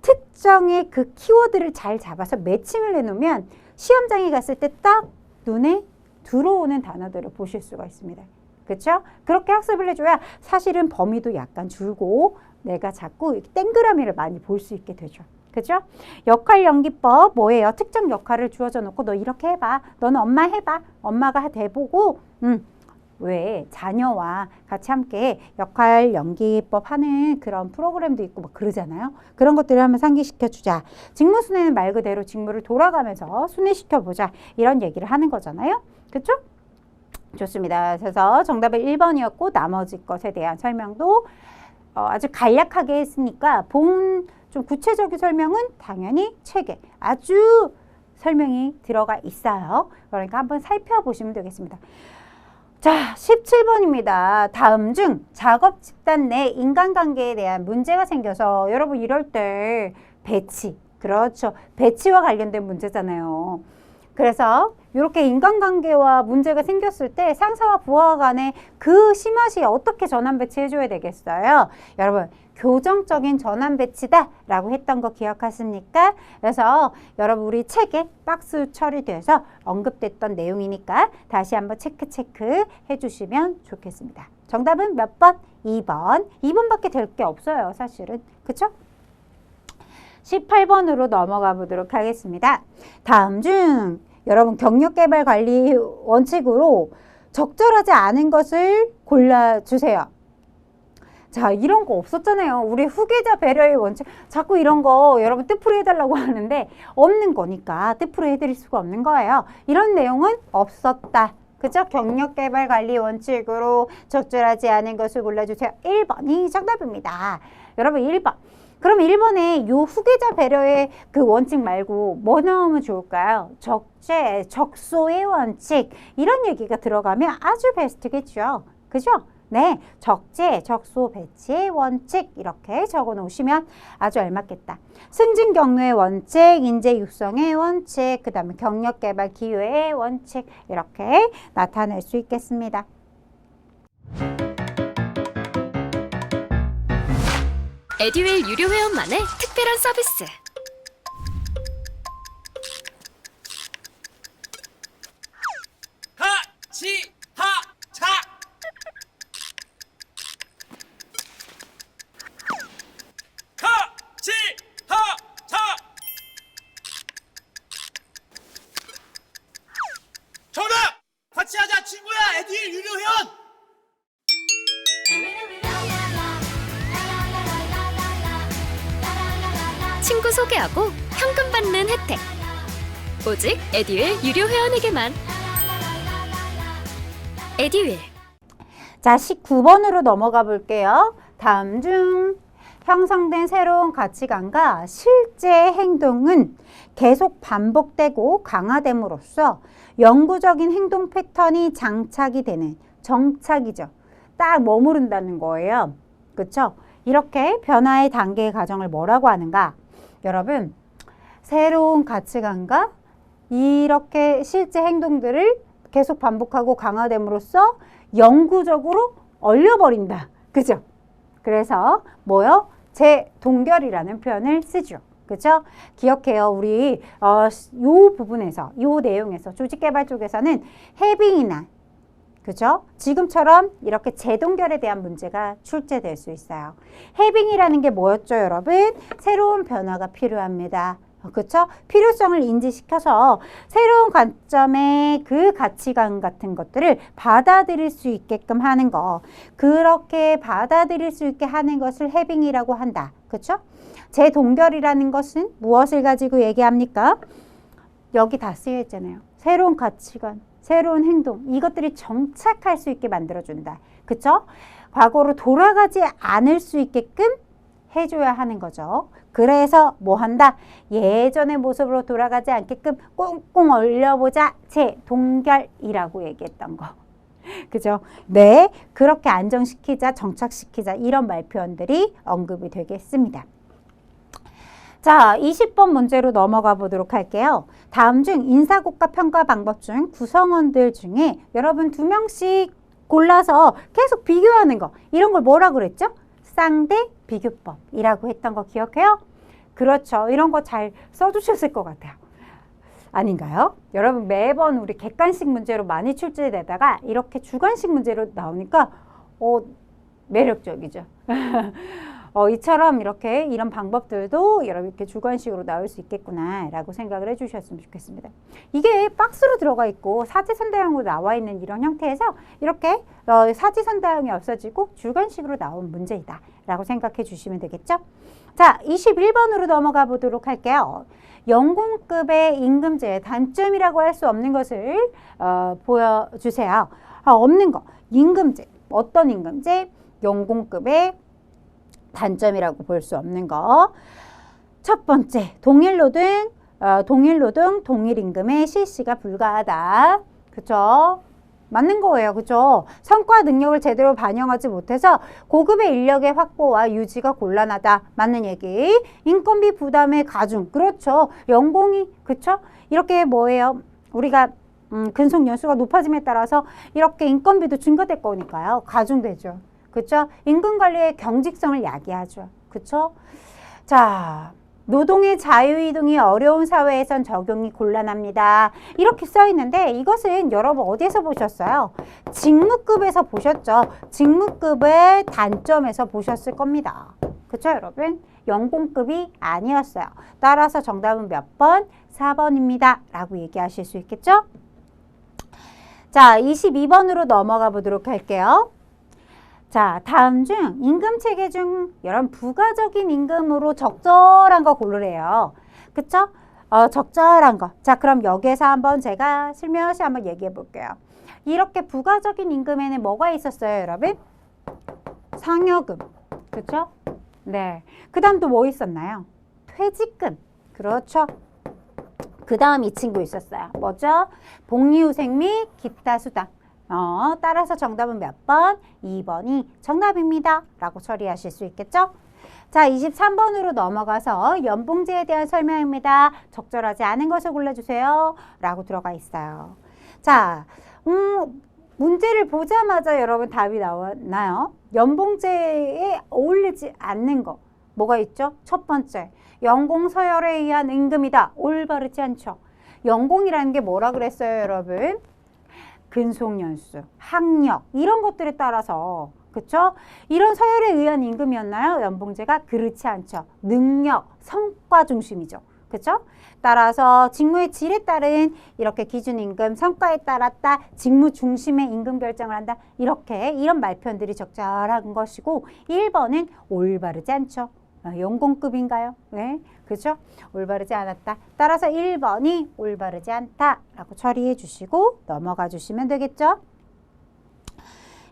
특정의 그 키워드를 잘 잡아서 매칭을 해놓으면 시험장에 갔을 때 딱 눈에 들어오는 단어들을 보실 수가 있습니다. 그렇죠? 그렇게 학습을 해줘야 사실은 범위도 약간 줄고 내가 자꾸 땡그라미를 많이 볼 수 있게 되죠. 그죠? 역할 연기법 뭐예요? 특정 역할을 주어져 놓고 너 이렇게 해봐. 너는 엄마 해봐. 엄마가 돼보고 왜 자녀와 같이 함께 역할 연기법 하는 그런 프로그램도 있고 막 그러잖아요. 그런 것들을 한번 상기시켜주자. 직무순회는 말 그대로 직무를 돌아가면서 순회시켜보자. 이런 얘기를 하는 거잖아요. 그렇죠? 좋습니다. 그래서 정답은 1번이었고 나머지 것에 대한 설명도 아주 간략하게 했으니까 좀 구체적인 설명은 당연히 책에 아주 설명이 들어가 있어요. 그러니까 한번 살펴보시면 되겠습니다. 자, 17번입니다. 다음 중 작업 집단 내 인간관계에 대한 문제가 생겨서 여러분 이럴 때 배치, 그렇죠. 배치와 관련된 문제잖아요. 그래서 이렇게 인간관계와 문제가 생겼을 때 상사와 부하 간에 그 심화시에 어떻게 전환 배치해줘야 되겠어요? 여러분 교정적인 전환 배치다 라고 했던 거 기억하십니까? 그래서 여러분 우리 책에 박스 처리돼서 언급됐던 내용이니까 다시 한번 체크 해주시면 좋겠습니다. 정답은 몇 번? 2번. 2번밖에 될 게 없어요 사실은. 그쵸? 18번으로 넘어가 보도록 하겠습니다. 다음 중 여러분 경력개발관리 원칙으로 적절하지 않은 것을 골라주세요. 자, 이런 거 없었잖아요. 우리 후계자 배려의 원칙. 자꾸 이런 거 여러분 뜻풀이 해달라고 하는데 없는 거니까 뜻풀이 해드릴 수가 없는 거예요. 이런 내용은 없었다. 그죠? 경력개발관리 원칙으로 적절하지 않은 것을 골라주세요. 1번이 정답입니다. 여러분 1번. 그럼 1번에 요 후계자 배려의 그 원칙 말고 뭐 넣으면 좋을까요? 적재, 적소의 원칙 이런 얘기가 들어가면 아주 베스트겠죠. 그죠? 네, 적재, 적소, 배치의 원칙 이렇게 적어 놓으시면 아주 알맞겠다. 승진 경로의 원칙, 인재 육성의 원칙, 그 다음에 경력 개발 기회의 원칙 이렇게 나타낼 수 있겠습니다. 에듀윌 유료 회원만의 특별한 서비스. 하치하차 하치하차 정답! 같이 하자 친구야 에듀윌 유료 회원 친구 소개하고 현금 받는 혜택. 오직 에듀윌 유료 회원에게만. 에듀윌. 자, 19번으로 넘어가 볼게요. 다음 중 형성된 새로운 가치관과 실제 행동은 계속 반복되고 강화됨으로써 영구적인 행동 패턴이 장착이 되는 정착이죠. 딱 머무른다는 거예요. 그렇죠? 이렇게 변화의 단계의 과정을 뭐라고 하는가? 여러분, 새로운 가치관과 이렇게 실제 행동들을 계속 반복하고 강화됨으로써 영구적으로 얼려버린다. 그죠? 그래서 뭐요? 재동결이라는 표현을 쓰죠. 그죠? 기억해요. 우리 요 부분에서, 요 내용에서 조직개발 쪽에서는 해빙이나 그죠? 지금처럼 이렇게 재동결에 대한 문제가 출제될 수 있어요. 해빙이라는 게 뭐였죠, 여러분? 새로운 변화가 필요합니다. 그렇죠? 필요성을 인지시켜서 새로운 관점의 그 가치관 같은 것들을 받아들일 수 있게끔 하는 거. 그렇게 받아들일 수 있게 하는 것을 해빙이라고 한다. 그렇죠? 재동결이라는 것은 무엇을 가지고 얘기합니까? 여기 다 쓰여 있잖아요. 새로운 가치관, 새로운 행동, 이것들이 정착할 수 있게 만들어준다. 그렇죠? 과거로 돌아가지 않을 수 있게끔 해줘야 하는 거죠. 그래서 뭐 한다? 예전의 모습으로 돌아가지 않게끔 꽁꽁 얼려보자. 재동결이라고 얘기했던 거. 그죠? 네, 그렇게 안정시키자, 정착시키자 이런 말 표현들이 언급이 되겠습니다. 자, 20번 문제로 넘어가 보도록 할게요. 다음 중 인사고과 평가 방법 중 구성원들 중에 여러분 2명씩 골라서 계속 비교하는 거. 이런 걸 뭐라 그랬죠? 쌍대 비교법이라고 했던 거 기억해요? 그렇죠. 이런 거 잘 써주셨을 것 같아요. 아닌가요? 여러분 매번 우리 객관식 문제로 많이 출제되다가 이렇게 주관식 문제로 나오니까 매력적이죠. 이처럼 이렇게 이런 방법들도 여러분 이렇게 주관식으로 나올 수 있겠구나 라고 생각을 해주셨으면 좋겠습니다. 이게 박스로 들어가 있고 사지선다형으로 나와 있는 이런 형태에서 이렇게 사지선다형이 없어지고 주관식으로 나온 문제이다 라고 생각해 주시면 되겠죠. 자, 21번으로 넘어가 보도록 할게요. 연공급의 임금제의 단점이라고 할 수 없는 것을 보여주세요. 없는 거. 임금제. 어떤 임금제? 연공급의 단점이라고 볼 수 없는 거. 첫 번째, 동일노동, 동일임금의 실시가 불가하다. 그쵸? 맞는 거예요. 그죠? 성과 능력을 제대로 반영하지 못해서 고급의 인력의 확보와 유지가 곤란하다. 맞는 얘기. 인건비 부담의 가중. 그렇죠. 연공이, 그쵸? 이렇게 뭐예요? 우리가 근속 연수가 높아짐에 따라서 이렇게 인건비도 증가될 거니까요. 가중되죠. 그쵸? 임금 관리의 경직성을 야기하죠. 그쵸? 자, 노동의 자유이동이 어려운 사회에선 적용이 곤란합니다. 이렇게 써 있는데 이것은 여러분 어디에서 보셨어요? 직무급에서 보셨죠? 직무급의 단점에서 보셨을 겁니다. 그쵸, 여러분? 연공급이 아니었어요. 따라서 정답은 몇 번? 4번입니다. 라고 얘기하실 수 있겠죠? 자, 22번으로 넘어가 보도록 할게요. 자, 다음 중 임금체계 중 여러분 부가적인 임금으로 적절한 거 고르래요. 그쵸? 적절한 거. 자, 그럼 여기에서 한번 제가 슬며시 한번 얘기해 볼게요. 이렇게 부가적인 임금에는 뭐가 있었어요, 여러분? 상여금. 그쵸? 네. 그 다음 또 뭐 있었나요? 퇴직금. 그렇죠. 그 다음 이 친구 있었어요. 뭐죠? 복리후생 및 기타 수당. 따라서 정답은 몇 번? 2번이 정답입니다. 라고 처리하실 수 있겠죠? 자, 23번으로 넘어가서 연봉제에 대한 설명입니다. 적절하지 않은 것을 골라주세요. 라고 들어가 있어요. 자, 문제를 보자마자 여러분 답이 나왔나요? 연봉제에 어울리지 않는 거. 뭐가 있죠? 첫 번째, 연공 서열에 의한 임금이다. 올바르지 않죠? 연공이라는 게 뭐라 그랬어요, 여러분? 근속연수, 학력 이런 것들에 따라서 그쵸? 이런 서열에 의한 임금이었나요? 연봉제가 그렇지 않죠. 능력, 성과 중심이죠. 그쵸? 따라서 직무의 질에 따른 이렇게 기준임금, 성과에 따랐다 직무 중심의 임금 결정을 한다. 이렇게 이런 말편들이 적절한 것이고 1번은 올바르지 않죠. 연공급인가요? 네, 그렇죠? 올바르지 않았다. 따라서 1번이 올바르지 않다라고 처리해 주시고 넘어가 주시면 되겠죠?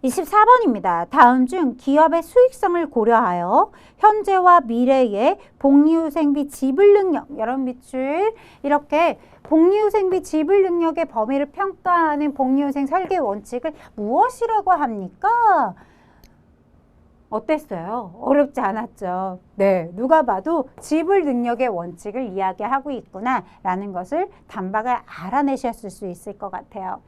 24번입니다. 다음 중 기업의 수익성을 고려하여 현재와 미래의 복리후생비 지불 능력, 여러분 밑줄 이렇게 복리후생비 지불 능력의 범위를 평가하는 복리후생 설계 원칙을 무엇이라고 합니까? 어땠어요? 어렵지 않았죠? 네, 누가 봐도 지불 능력의 원칙을 이야기하고 있구나라는 것을 단박에 알아내셨을 수 있을 것 같아요.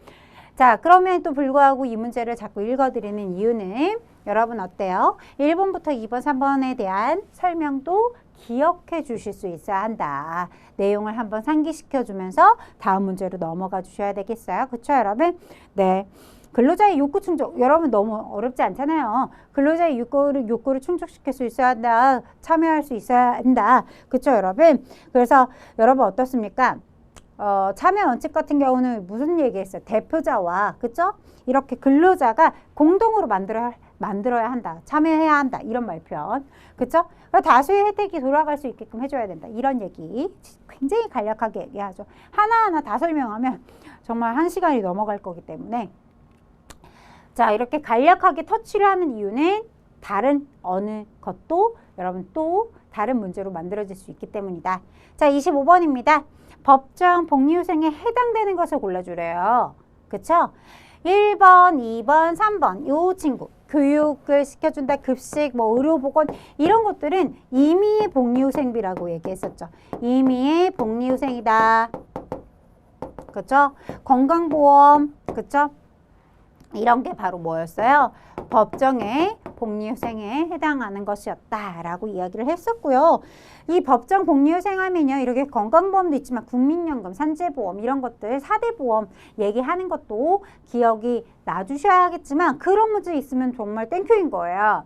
자, 그럼에도 불구하고 이 문제를 자꾸 읽어드리는 이유는 여러분 어때요? 1번부터 2번, 3번에 대한 설명도 기억해 주실 수 있어야 한다. 내용을 한번 상기시켜 주면서 다음 문제로 넘어가 주셔야 되겠어요. 그쵸, 여러분? 네. 근로자의 욕구 충족. 여러분 너무 어렵지 않잖아요. 근로자의 욕구를 충족시킬 수 있어야 한다. 참여할 수 있어야 한다. 그쵸, 여러분? 그래서 여러분 어떻습니까? 참여 원칙 같은 경우는 무슨 얘기했어요? 대표자와, 그쵸? 이렇게 근로자가 공동으로 만들어야 한다. 참여해야 한다. 이런 말편. 그쵸? 다수의 혜택이 돌아갈 수 있게끔 해줘야 된다. 이런 얘기. 굉장히 간략하게 얘기하죠. 하나하나 다 설명하면 정말 1시간이 넘어갈 거기 때문에. 자, 이렇게 간략하게 터치를 하는 이유는 다른 어느 것도 여러분 또 다른 문제로 만들어질 수 있기 때문이다. 자, 25번입니다. 법정 복리후생에 해당되는 것을 골라주래요. 그쵸? 1번, 2번, 3번 요 친구 교육을 시켜준다, 급식, 뭐 의료보건 이런 것들은 임의의 복리후생비라고 얘기했었죠. 임의의 복리후생이다. 그쵸? 건강보험, 그쵸? 이런 게 바로 뭐였어요? 법정의 복리후생에 해당하는 것이었다라고 이야기를 했었고요. 이 법정 복리후생 하면요. 이렇게 건강보험도 있지만 국민연금, 산재보험 이런 것들 4대 보험 얘기하는 것도 기억이 놔주셔야겠지만 그런 문제 있으면 정말 땡큐인 거예요.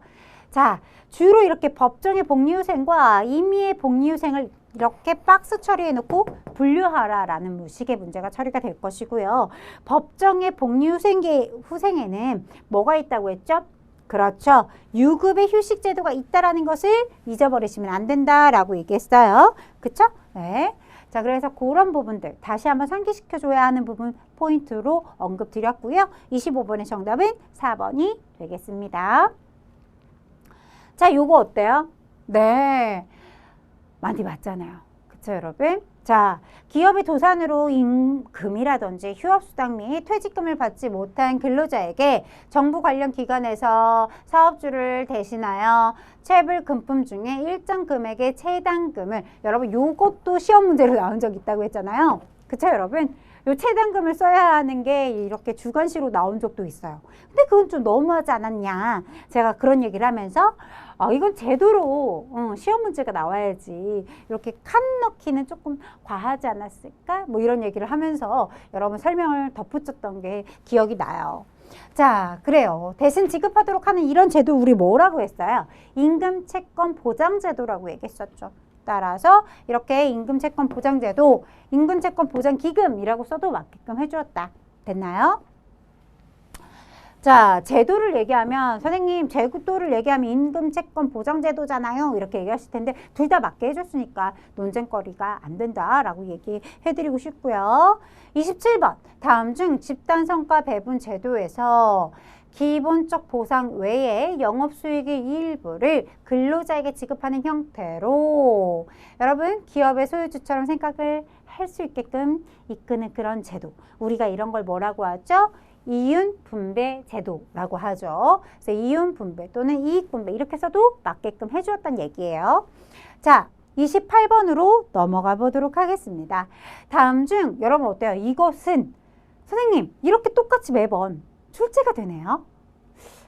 자, 주로 이렇게 법정의 복리후생과 임의의 복리후생을 이렇게 박스 처리해놓고 분류하라라는 무식의 문제가 처리가 될 것이고요. 법정의 복리후생에는 뭐가 있다고 했죠? 그렇죠. 유급의 휴식제도가 있다라는 것을 잊어버리시면 안 된다라고 얘기했어요. 그쵸? 네. 자, 그래서 그런 부분들 다시 한번 상기시켜줘야 하는 부분 포인트로 언급드렸고요. 25번의 정답은 4번이 되겠습니다. 자, 요거 어때요? 네. 많이 맞잖아요. 그쵸, 여러분? 자, 기업의 도산으로 임금이라든지 휴업수당 및 퇴직금을 받지 못한 근로자에게 정부 관련 기관에서 사업주를 대신하여 체불금품 중에 일정 금액의 체당금을 여러분 요것도 시험 문제로 나온 적 있다고 했잖아요. 그쵸, 여러분? 요 체당금을 써야 하는 게 이렇게 주관시로 나온 적도 있어요. 근데 그건 좀 너무하지 않았냐. 제가 그런 얘기를 하면서 이건 제도로 시험 문제가 나와야지 이렇게 칸 넣기는 조금 과하지 않았을까? 뭐 이런 얘기를 하면서 여러분 설명을 덧붙였던 게 기억이 나요. 자, 그래요. 대신 지급하도록 하는 이런 제도 우리 뭐라고 했어요? 임금채권 보장제도라고 얘기했었죠. 따라서 이렇게 임금채권 보장제도, 임금채권 보장기금이라고 써도 맞게끔 해주었다. 됐나요? 자, 제도를 얘기하면 선생님 제도를 얘기하면 임금채권 보장제도잖아요. 이렇게 얘기하실 텐데 둘 다 맞게 해줬으니까 논쟁거리가 안 된다라고 얘기해드리고 싶고요. 27번 다음 중 집단성과 배분 제도에서 기본적 보상 외에 영업수익의 일부를 근로자에게 지급하는 형태로 여러분 기업의 소유주처럼 생각을 할 수 있게끔 이끄는 그런 제도. 우리가 이런 걸 뭐라고 하죠? 이윤분배 제도라고 하죠. 그래서 이윤분배 또는 이익분배 이렇게 해서도 맞게끔 해주었단 얘기예요. 자, 28번으로 넘어가 보도록 하겠습니다. 다음 중 여러분 어때요? 이것은 선생님 이렇게 똑같이 매번 출제가 되네요.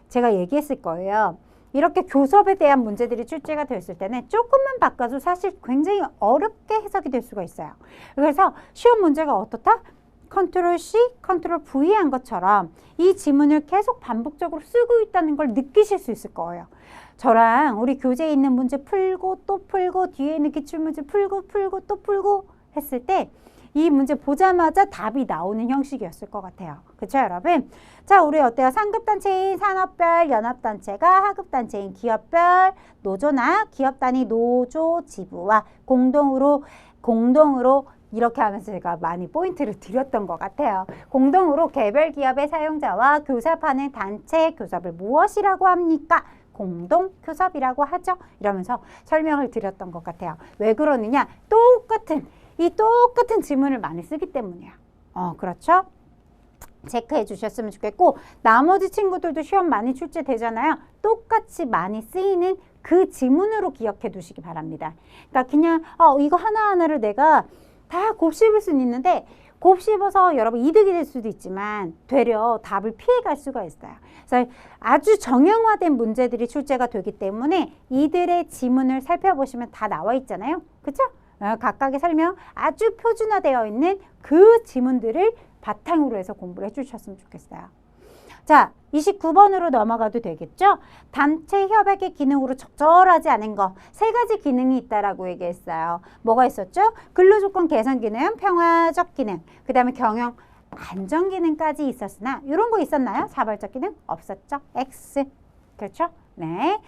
제가 얘기했을 거예요. 이렇게 교섭에 대한 문제들이 출제가 됐을 때는 조금만 바꿔도 사실 굉장히 어렵게 해석이 될 수가 있어요. 그래서 시험 문제가 어떻다? 컨트롤 C, 컨트롤 V 한 것처럼 이 지문을 계속 반복적으로 쓰고 있다는 걸 느끼실 수 있을 거예요. 저랑 우리 교재에 있는 문제 풀고 또 풀고 뒤에 있는 기출문제 풀고 또 풀고 했을 때 이 문제 보자마자 답이 나오는 형식이었을 것 같아요. 그렇죠, 여러분? 자, 우리 어때요? 상급단체인 산업별 연합단체가 하급단체인 기업별 노조나 기업 단위 노조 지부와 공동으로 이렇게 하면서 제가 많이 포인트를 드렸던 것 같아요. 공동으로 개별 기업의 사용자와 교섭하는 단체 교섭을 무엇이라고 합니까? 공동 교섭이라고 하죠. 이러면서 설명을 드렸던 것 같아요. 왜 그러느냐? 똑같은 지문을 많이 쓰기 때문이에요. 그렇죠? 체크해 주셨으면 좋겠고, 나머지 친구들도 시험 많이 출제되잖아요. 똑같이 많이 쓰이는 그 지문으로 기억해 두시기 바랍니다. 그러니까 그냥 이거 하나하나를 내가 다 곱씹을 수는 있는데, 곱씹어서 여러분 이득이 될 수도 있지만 되려 답을 피해갈 수가 있어요. 그래서 아주 정형화된 문제들이 출제가 되기 때문에 이들의 지문을 살펴보시면 다 나와 있잖아요. 그렇죠? 각각의 설명 아주 표준화되어 있는 그 지문들을 바탕으로 해서 공부를 해주셨으면 좋겠어요. 자, 29번으로 넘어가도 되겠죠? 단체 협약의 기능으로 적절하지 않은 거 3가지 기능이 있다라고 얘기했어요. 뭐가 있었죠? 근로조건 개선 기능, 평화적 기능, 그 다음에 경영 안정 기능까지 있었으나 이런 거 있었나요? 자발적 기능? 없었죠? X. 그렇죠? 네.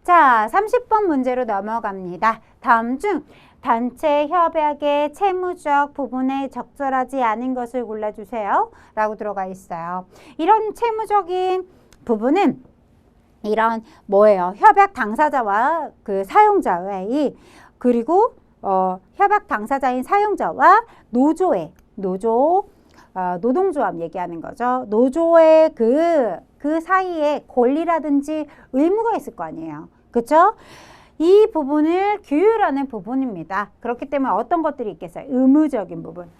자, 30번 문제로 넘어갑니다. 다음 중 단체 협약의 채무적 부분에 적절하지 않은 것을 골라주세요. 라고 들어가 있어요. 이런 채무적인 부분은 이런 뭐예요? 협약 당사자와 그 사용자 외에 그리고 협약 당사자인 사용자와 노동조합 얘기하는 거죠. 노조의 그 사이에 권리라든지 의무가 있을 거 아니에요. 그렇죠? 이 부분을 규율하는 부분입니다. 그렇기 때문에 어떤 것들이 있겠어요? 의무적인 부분,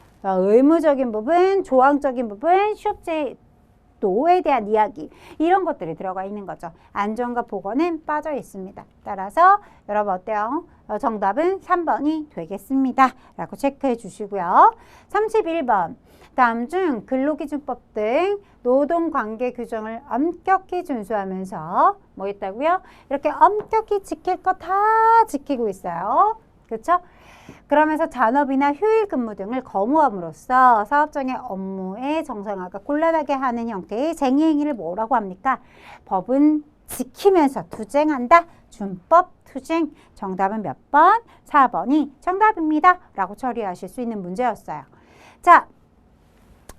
조항적인 부분, 취업제도에 대한 이야기 이런 것들이 들어가 있는 거죠. 안전과 보건은 빠져 있습니다. 따라서 여러분 어때요? 정답은 3번이 되겠습니다. 라고 체크해 주시고요. 31번. 다음 중 근로기준법 등 노동관계 규정을 엄격히 준수하면서 뭐 있다고요? 이렇게 엄격히 지킬 거 다 지키고 있어요. 그렇죠? 그러면서 잔업이나 휴일 근무 등을 거부함으로써 사업장의 업무의 정상화가 곤란하게 하는 형태의 쟁의행위를 뭐라고 합니까? 법은 지키면서 투쟁한다. 준법 투쟁. 정답은 몇 번? 4번이 정답입니다. 라고 처리하실 수 있는 문제였어요. 자,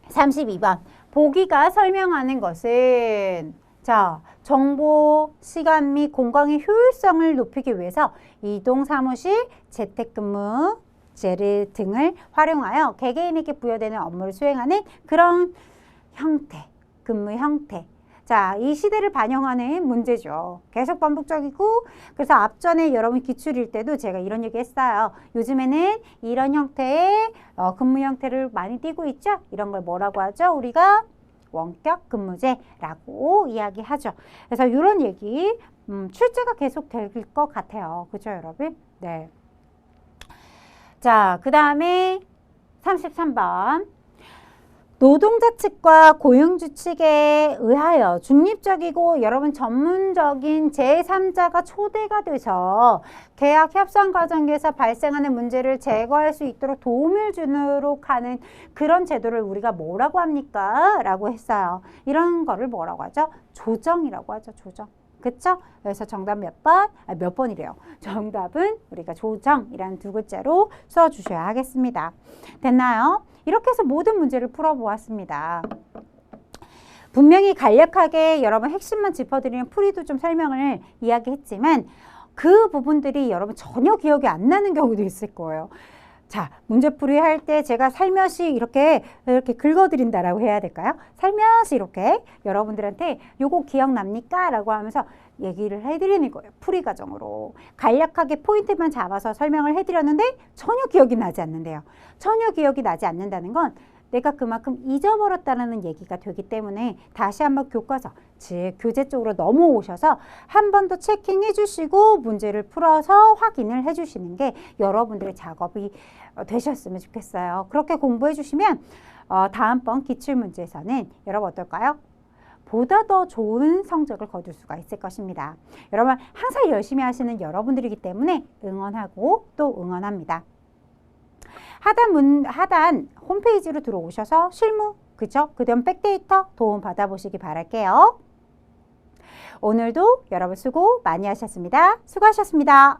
32번. 보기가 설명하는 것은 자, 정보, 시간 및 공간의 효율성을 높이기 위해서 이동 사무실, 재택근무 등을 활용하여 개개인에게 부여되는 업무를 수행하는 그런 형태, 근무 형태. 자, 이 시대를 반영하는 문제죠. 계속 반복적이고, 그래서 앞전에 여러분 기출일 때도 제가 이런 얘기 했어요. 요즘에는 이런 형태의 근무 형태를 많이 띄고 있죠. 이런 걸 뭐라고 하죠? 우리가 원격 근무제라고 이야기하죠. 그래서 이런 얘기 출제가 계속 될 것 같아요. 그죠, 여러분? 네. 자, 그 다음에 33번. 노동자 측과 고용주 측에 의하여 중립적이고 여러분 전문적인 제3자가 초대가 돼서 계약 협상 과정에서 발생하는 문제를 제거할 수 있도록 도움을 주도록 하는 그런 제도를 우리가 뭐라고 합니까? 라고 했어요. 이런 거를 뭐라고 하죠? 조정이라고 하죠. 조정. 그쵸? 그래서 정답 몇 번? 몇 번이래요. 정답은 우리가 조정이라는 두 글자로 써주셔야 하겠습니다. 됐나요? 이렇게 해서 모든 문제를 풀어보았습니다. 분명히 간략하게 여러분 핵심만 짚어드리는 풀이도 좀 설명을 이야기했지만 그 부분들이 여러분 전혀 기억이 안 나는 경우도 있을 거예요. 자, 문제풀이 할 때 제가 살며시 이렇게 긁어드린다라고 해야 될까요? 살며시 이렇게 여러분들한테 요거 기억납니까? 라고 하면서 얘기를 해드리는 거예요. 풀이 과정으로. 간략하게 포인트만 잡아서 설명을 해드렸는데 전혀 기억이 나지 않는데요. 전혀 기억이 나지 않는다는 건 내가 그만큼 잊어버렸다는 얘기가 되기 때문에 다시 한번 교과서, 즉 교재 쪽으로 넘어오셔서 한 번 더 체킹해 주시고 문제를 풀어서 확인을 해 주시는 게 여러분들의 작업이 되셨으면 좋겠어요. 그렇게 공부해 주시면 다음번 기출문제에서는 여러분 어떨까요? 보다 더 좋은 성적을 거둘 수가 있을 것입니다. 여러분 항상 열심히 하시는 여러분들이기 때문에 응원하고 또 응원합니다. 하단 홈페이지로 들어오셔서 실무, 그죠? 그다음 백데이터 도움 받아보시기 바랄게요. 오늘도 여러분 수고 많이 하셨습니다. 수고하셨습니다.